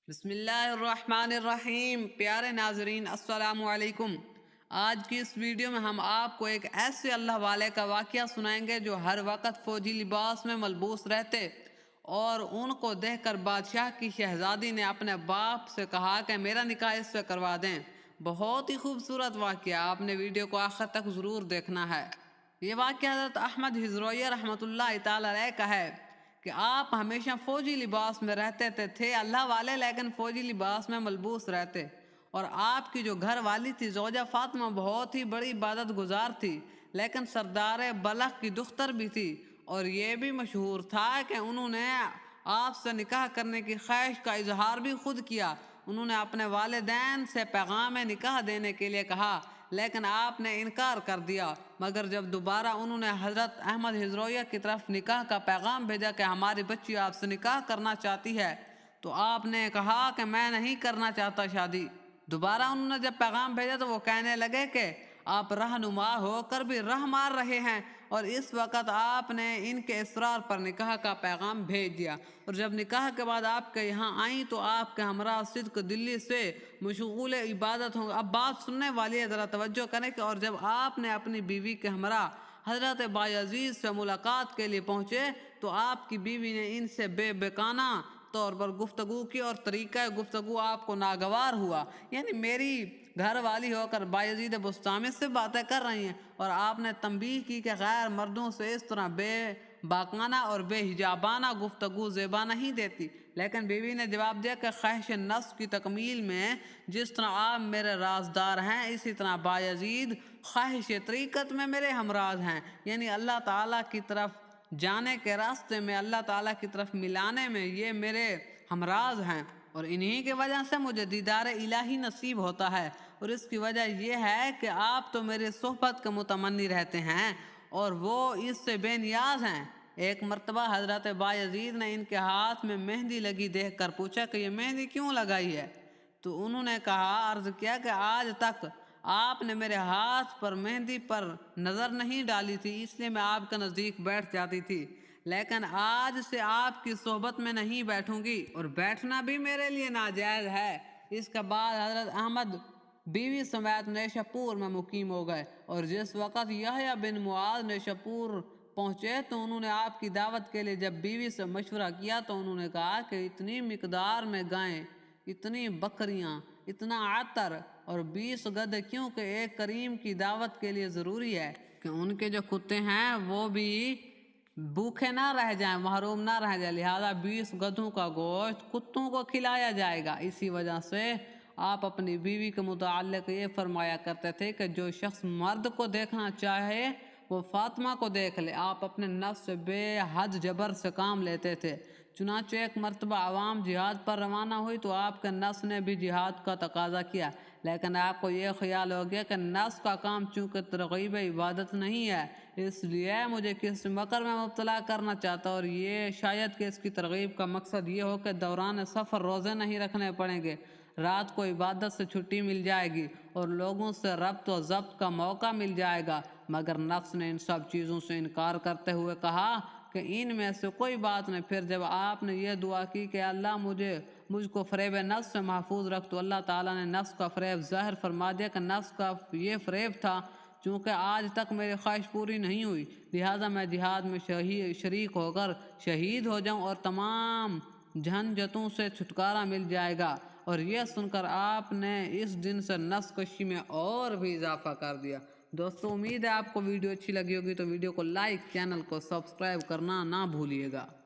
بسم اللہ الرحمن الرحیم۔ پیارے ناظرین السلام علیکم۔ آج کی اس ویڈیو میں ہم آپ کو ایک ایسے اللہ والے کا واقعہ سنائیں گے جو ہر وقت فوجی لباس میں ملبوس رہتے، اور ان کو دیکھ کر بادشاہ کی شہزادی نے اپنے باپ سے کہا کہ میرا نکاح اس سے کروا دیں۔ بہت ہی خوبصورت واقعہ، آپ نے ویڈیو کو آخر تک ضرور دیکھنا ہے۔ یہ واقعہ حضرت احمد ہجروی رحمۃ اللہ تعالی علیہ کا ہے کہ آپ ہمیشہ فوجی لباس میں رہتے تھے اللہ والے، لیکن فوجی لباس میں ملبوس رہتے، اور آپ کی جو گھر والی تھی زوجہ فاطمہ بہت ہی بڑی عبادت گزار تھی، لیکن سردار بلخ کی دختر بھی تھی، اور یہ بھی مشہور تھا کہ انہوں نے آپ سے نکاح کرنے کی خواہش کا اظہار بھی خود کیا۔ انہوں نے اپنے والدین سے پیغام نکاح دینے کے لیے کہا، لیکن آپ نے انکار کر دیا، مگر جب دوبارہ انہوں نے حضرت احمد ہجرویہ کی طرف نکاح کا پیغام بھیجا کہ ہماری بچی آپ سے نکاح کرنا چاہتی ہے، تو آپ نے کہا کہ میں نہیں کرنا چاہتا شادی۔ دوبارہ انہوں نے جب پیغام بھیجا تو وہ کہنے لگے کہ آپ رہنما ہو کر بھی راہ مار رہے ہیں، اور اس وقت آپ نے ان کے اصرار پر نکاح کا پیغام بھیج دیا، اور جب نکاح کے بعد آپ کے یہاں آئیں تو آپ کے ہمراہ صدق دلی سے مشغول عبادت ہوں۔ اب بات سننے والی ہے، ذرا توجہ کریں کہ اور جب آپ نے اپنی بیوی کے ہمراہ حضرت بایزید سے ملاقات کے لیے پہنچے تو آپ کی بیوی نے ان سے بے بیکانہ طور پر گفتگو کی، اور طریقہ گفتگو آپ کو ناگوار ہوا، یعنی میری گھر والی ہو کر بایزید بسطامی سے باتیں کر رہی ہیں، اور آپ نے تنبیہ کی کہ غیر مردوں سے اس طرح بے باکانہ اور بے حجابانہ گفتگو زیبا نہیں دیتی، لیکن بیوی نے جواب دیا کہ خواہش نفس کی تکمیل میں جس طرح آپ میرے رازدار ہیں، اسی طرح بایزید خواہش طریقت میں میرے ہمراز ہیں، یعنی اللہ تعالیٰ کی طرف جانے کے راستے میں، اللہ تعالیٰ کی طرف ملانے میں یہ میرے ہمراز ہیں، اور انہی کی وجہ سے مجھے دیدار الہی نصیب ہوتا ہے، اور اس کی وجہ یہ ہے کہ آپ تو میرے صحبت کے متمنی رہتے ہیں اور وہ اس سے بے نیاز ہیں۔ ایک مرتبہ حضرت بایزید نے ان کے ہاتھ میں مہندی لگی دیکھ کر پوچھا کہ یہ مہندی کیوں لگائی ہے؟ تو انہوں نے عرض کیا کہ آج تک آپ نے میرے ہاتھ پر مہندی پر نظر نہیں ڈالی تھی، اس لیے میں آپ کے نزدیک بیٹھ جاتی تھی، لیکن آج سے آپ کی صحبت میں نہیں بیٹھوں گی، اور بیٹھنا بھی میرے لیے ناجائز ہے۔ اس کے بعد حضرت احمد بیوی سمیت نیشاپور میں مقیم ہو گئے، اور جس وقت یحییٰ بن معاذ نیشاپور پہنچے تو انہوں نے آپ کی دعوت کے لیے جب بیوی سے مشورہ کیا تو انہوں نے کہا کہ اتنی مقدار میں گائیں، اتنی بکریاں، اتنا عطر اور 20 گدھے، کیونکہ ایک کریم کی دعوت کے لیے ضروری ہے کہ ان کے جو کتے ہیں وہ بھی بھوکے نہ رہ جائیں، محروم نہ رہ جائیں، لہذا 20 گدھوں کا گوشت کتوں کو کھلایا جائے گا۔ اسی وجہ سے آپ اپنی بیوی کے متعلق یہ فرمایا کرتے تھے کہ جو شخص مرد کو دیکھنا چاہے وہ فاطمہ کو دیکھ لے۔ آپ اپنے نفس سے بے حد جبر سے کام لیتے تھے، چنانچہ ایک مرتبہ عوام جہاد پر روانہ ہوئی تو آپ کے نفس نے بھی جہاد کا تقاضا کیا، لیکن آپ کو یہ خیال ہو گیا کہ نفس کا کام چونکہ ترغیب عبادت نہیں ہے، اس لیے مجھے کس مکر میں مبتلا کرنا چاہتا، اور یہ شاید کہ اس کی ترغیب کا مقصد یہ ہو کہ دوران سفر روزے نہیں رکھنے پڑیں گے، رات کو عبادت سے چھٹی مل جائے گی اور لوگوں سے ربط و ضبط کا موقع مل جائے گا، مگر نفس نے ان سب چیزوں سے انکار کرتے ہوئے کہا کہ ان میں سے کوئی بات نہیں۔ پھر جب آپ نے یہ دعا کی کہ اللہ مجھ کو فریب نفس سے محفوظ رکھ، تو اللہ تعالیٰ نے نفس کا فریب ظاہر فرما دیا کہ نفس کا یہ فریب تھا چونکہ آج تک میری خواہش پوری نہیں ہوئی، لہٰذا میں جہاد میں شریک ہو کر شہید ہو جاؤں اور تمام جھنجھٹوں سے چھٹکارا مل جائے گا۔ اور یہ سن کر آپ نے اس دن سے نفس کشی میں اور بھی اضافہ کر دیا۔ دوستو، امید ہے آپ کو ویڈیو اچھی لگی ہوگی، تو ویڈیو کو لائک، چینل کو سبسکرائب کرنا نہ بھولیے گا۔